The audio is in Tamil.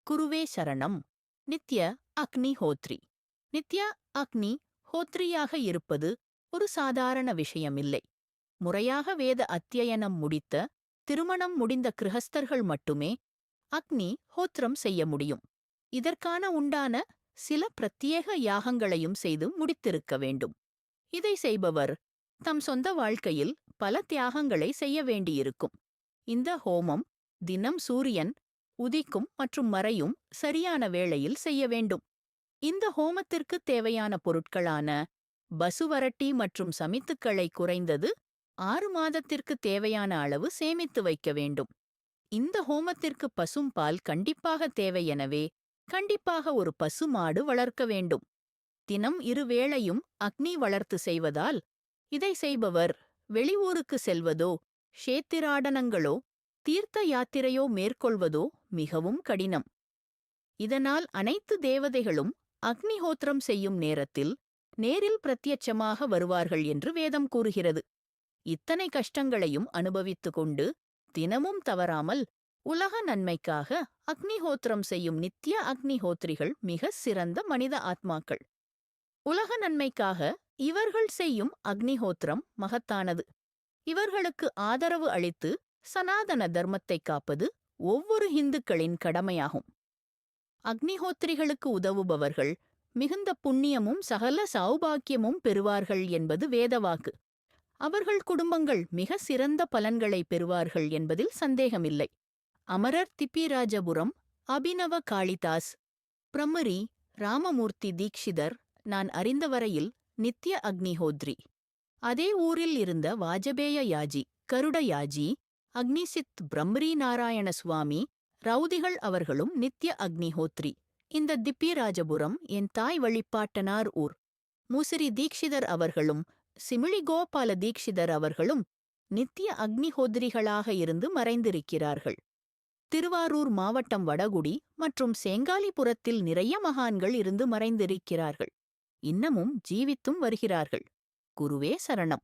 குருவே சரணம். நித்ய அக்னி ஹோத்ரி. நித்ய அக்னி ஹோத்ரியாக இருப்பது ஒரு சாதாரண விஷயமில்லை. முறையாக வேத அத்தியனம் முடித்த, திருமணம் முடிந்த கிருஹஸ்தர்கள் மட்டுமே அக்னி ஹோத்திரம் செய்ய முடியும். இதற்கான உண்டான சில பிரத்யேக யாகங்களையும் செய்து முடித்திருக்க வேண்டும். இதை செய்பவர் தம் சொந்த வாழ்க்கையில் பல தியாகங்களை செய்ய வேண்டியிருக்கும். இந்த ஹோமம் தினம் சூரியன் உதிக்கும் மற்றும் மறையும் சரியான வேளையில் செய்ய வேண்டும். இந்த ஹோமத்திற்கு தேவையான பொருட்களான பசுவரட்டி மற்றும் சமித்துக்களை குறைந்தது 6 மாதத்திற்கு தேவையான அளவு சேமித்து வைக்க வேண்டும். இந்த ஹோமத்திற்கு பசும்பால் கண்டிப்பாக தேவை, எனவே கண்டிப்பாக ஒரு பசுமாடு வளர்க்க வேண்டும். தினம் 2 வேளையும் அக்னி வளர்த்து செய்வதால் இதை செய்பவர் வெளியூருக்கு செல்வதோ, க்ஷேத்திராடனங்களோ, தீர்த்த யாத்திரையோ மேற்கொள்வதோ மிகவும் கடினம். இதனால் அனைத்து தேவதைகளும் அக்னிஹோத்திரம் செய்யும் நேரத்தில் நேரில் பிரத்யட்சமாக வருவார்கள் என்று வேதம் கூறுகிறது. இத்தனை கஷ்டங்களையும் அனுபவித்துக் கொண்டு தினமும் தவறாமல் உலக நன்மைக்காக அக்னிஹோத்திரம் செய்யும் நித்ய அக்னிஹோத்ரிகள் மிக சிறந்த மனித ஆத்மாக்கள். உலக நன்மைக்காக இவர்கள் செய்யும் அக்னிஹோத்திரம் மகத்தானது. இவர்களுக்கு ஆதரவு அளித்து சனாதன தர்மத்தை காப்பது ஒவ்வொரு இந்துக்களின் கடமையாகும். அக்னிஹோத்திரிகளுக்கு உதவுபவர்கள் மிகுந்த புண்ணியமும் சகல சௌபாக்கியமும் பெறுவார்கள் என்பது வேதவாக்கு. அவர்கள் குடும்பங்கள் மிக சிறந்த பலன்களை பெறுவார்கள் என்பதில் சந்தேகமில்லை. அமரர் திப்பிராஜபுரம் அபினவ காளிதாஸ், பிரம்மரி ராமமூர்த்தி தீக்ஷிதர் நான் அறிந்தவரையில் நித்ய அக்னிஹோத்ரி. அதே ஊரில் இருந்த வாஜபேய யாஜி, கருட யாஜி, அக்னிசித் பிரம்மரி நாராயண சுவாமி ரவுதிகள் அவர்களும் நித்ய அக்னிஹோத்ரி. இந்த திப்பிராஜபுரம் என் தாய் வழிபாட்டனார் ஊர். முசிறி தீக்ஷிதர் அவர்களும் சிமிழி கோபால தீக்ஷிதர் அவர்களும் நித்ய அக்னிஹோத்ரிகளாக இருந்து மறைந்திருக்கிறார்கள். திருவாரூர் மாவட்டம் வடகுடி மற்றும் செங்காலிபுரத்தில் நிறைய மகான்கள் இருந்து மறைந்திருக்கிறார்கள். இன்னமும் ஜீவித்தும் வருகிறார்கள். குருவே சரணம்.